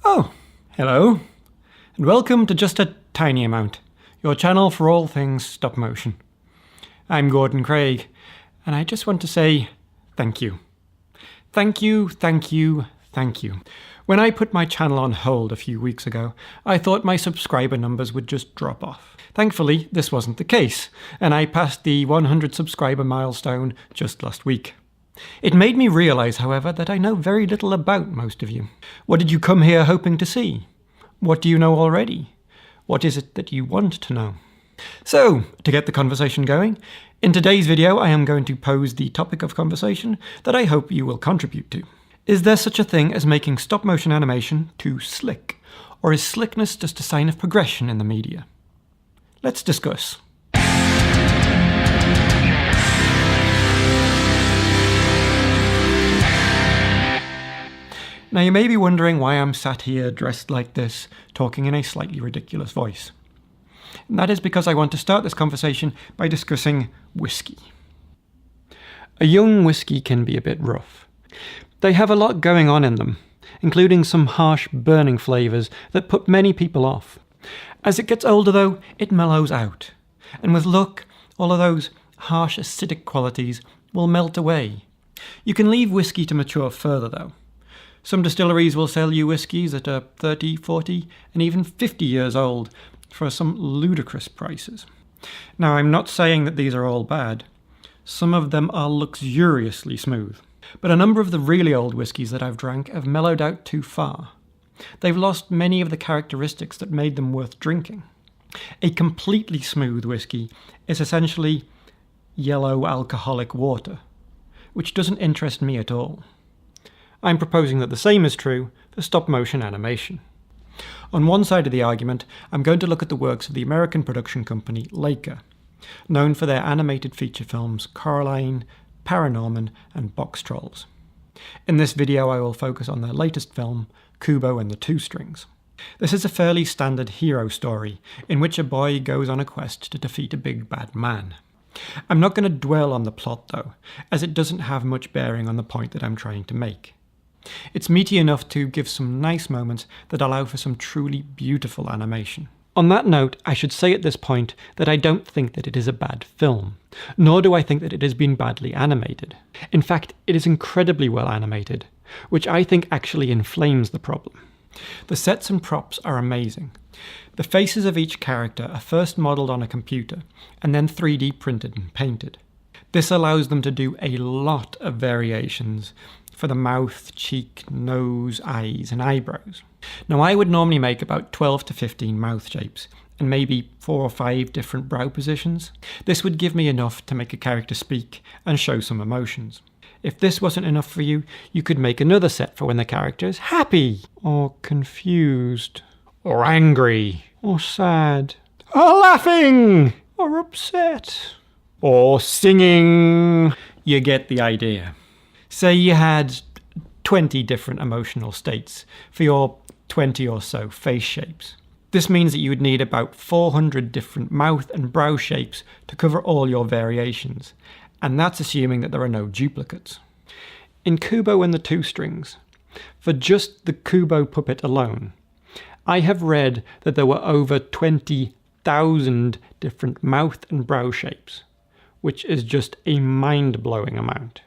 Oh, hello, and welcome to Just a Tiny Amount, your channel for all things stop motion. I'm Gordon Craig, and I just want to say thank you. Thank you, thank you, thank you. When I put my channel on hold a few weeks ago, I thought my subscriber numbers would just drop off. Thankfully, this wasn't the case, and I passed the 100 subscriber milestone just last week. It made me realise, however, that I know very little about most of you. What did you come here hoping to see? What do you know already? What is it that you want to know? So, to get the conversation going, in today's video I am going to pose the topic of conversation that I hope you will contribute to. Is there such a thing as making stop-motion animation too slick? Or is slickness just a sign of progression in the media? Let's discuss. Now you may be wondering why I'm sat here dressed like this, talking in a slightly ridiculous voice. And that is because I want to start this conversation by discussing whiskey. A young whiskey can be a bit rough. They have a lot going on in them, including some harsh burning flavours that put many people off. As it gets older though, it mellows out, and with luck, all of those harsh acidic qualities will melt away. You can leave whiskey to mature further though. Some distilleries will sell you whiskies that are 30, 40 and even 50 years old for some ludicrous prices. Now, I'm not saying that these are all bad. Some of them are luxuriously smooth. But a number of the really old whiskies that I've drank have mellowed out too far. They've lost many of the characteristics that made them worth drinking. A completely smooth whiskey is essentially yellow alcoholic water, which doesn't interest me at all. I'm proposing that the same is true for stop-motion animation. On one side of the argument, I'm going to look at the works of the American production company Laika, known for their animated feature films Coraline, Paranorman and Box Trolls. In this video I will focus on their latest film, Kubo and the Two Strings. This is a fairly standard hero story in which a boy goes on a quest to defeat a big bad man. I'm not going to dwell on the plot though, as it doesn't have much bearing on the point that I'm trying to make. It's meaty enough to give some nice moments that allow for some truly beautiful animation. On that note, I should say at this point that I don't think that it is a bad film, nor do I think that it has been badly animated. In fact, it is incredibly well animated, which I think actually inflames the problem. The sets and props are amazing. The faces of each character are first modelled on a computer and then 3D printed and painted. This allows them to do a lot of variations for the mouth, cheek, nose, eyes and eyebrows. Now I would normally make about 12 to 15 mouth shapes and maybe 4 or 5 different brow positions. This would give me enough to make a character speak and show some emotions. If this wasn't enough for you, you could make another set for when the character is happy, or confused, or angry, or sad, or laughing, or upset, or singing. You get the idea. Say you had 20 different emotional states for your 20 or so face shapes. This means that you would need about 400 different mouth and brow shapes to cover all your variations, and that's assuming that there are no duplicates. In Kubo and the Two Strings, for just the Kubo puppet alone, I have read that there were over 20,000 different mouth and brow shapes, which is just a mind-blowing amount.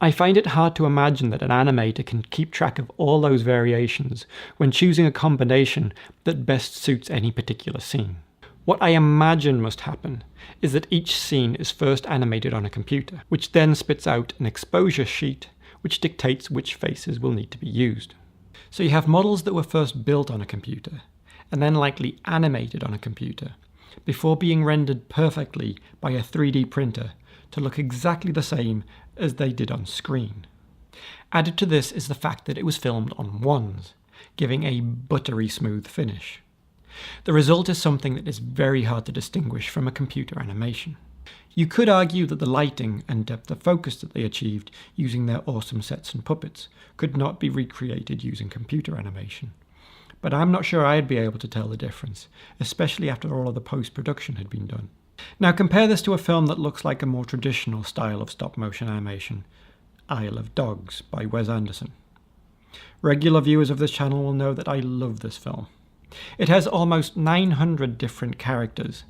I find it hard to imagine that an animator can keep track of all those variations when choosing a combination that best suits any particular scene. What I imagine must happen is that each scene is first animated on a computer, which then spits out an exposure sheet which dictates which faces will need to be used. So you have models that were first built on a computer, and then likely animated on a computer, before being rendered perfectly by a 3D printer to look exactly the same as they did on screen. Added to this is the fact that it was filmed on ones, giving a buttery smooth finish. The result is something that is very hard to distinguish from a computer animation. You could argue that the lighting and depth of focus that they achieved using their awesome sets and puppets could not be recreated using computer animation. But I'm not sure I'd be able to tell the difference, especially after all of the post-production had been done. Now compare this to a film that looks like a more traditional style of stop-motion animation, Isle of Dogs by Wes Anderson. Regular viewers of this channel will know that I love this film. It has almost 900 different characters,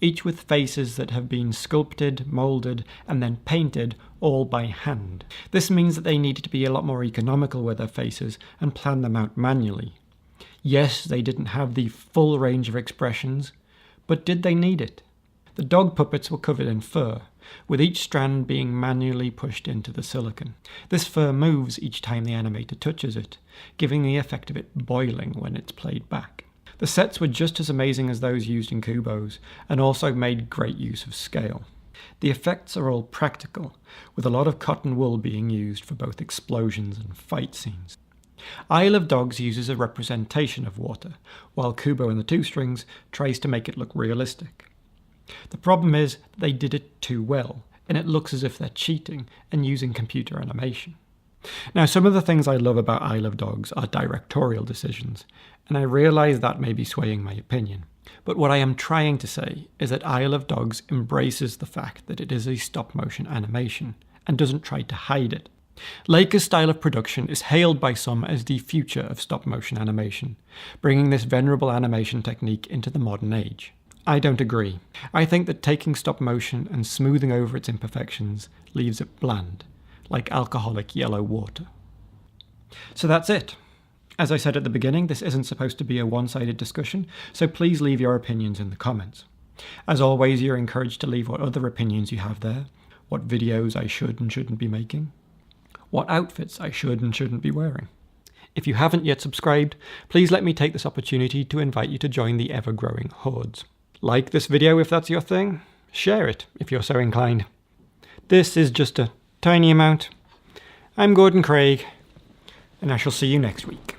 each with faces that have been sculpted, moulded, and then painted all by hand. This means that they needed to be a lot more economical with their faces and plan them out manually. Yes, they didn't have the full range of expressions, but did they need it? The dog puppets were covered in fur, with each strand being manually pushed into the silicone. This fur moves each time the animator touches it, giving the effect of it boiling when it's played back. The sets were just as amazing as those used in Kubo's, and also made great use of scale. The effects are all practical, with a lot of cotton wool being used for both explosions and fight scenes. Isle of Dogs uses a representation of water, while Kubo and the Two Strings tries to make it look realistic. The problem is that they did it too well, and it looks as if they're cheating and using computer animation. Now, some of the things I love about Isle of Dogs are directorial decisions, and I realise that may be swaying my opinion. But what I am trying to say is that Isle of Dogs embraces the fact that it is a stop-motion animation, and doesn't try to hide it. Laika's style of production is hailed by some as the future of stop-motion animation, bringing this venerable animation technique into the modern age. I don't agree. I think that taking stop-motion and smoothing over its imperfections leaves it bland, like alcoholic yellow water. So that's it. As I said at the beginning, this isn't supposed to be a one-sided discussion, so please leave your opinions in the comments. As always, you're encouraged to leave what other opinions you have there, what videos I should and shouldn't be making, what outfits I should and shouldn't be wearing. If you haven't yet subscribed, please let me take this opportunity to invite you to join the ever-growing hordes. Like this video if that's your thing, share it if you're so inclined. This is just a tiny amount. I'm Gordon Craig, and I shall see you next week.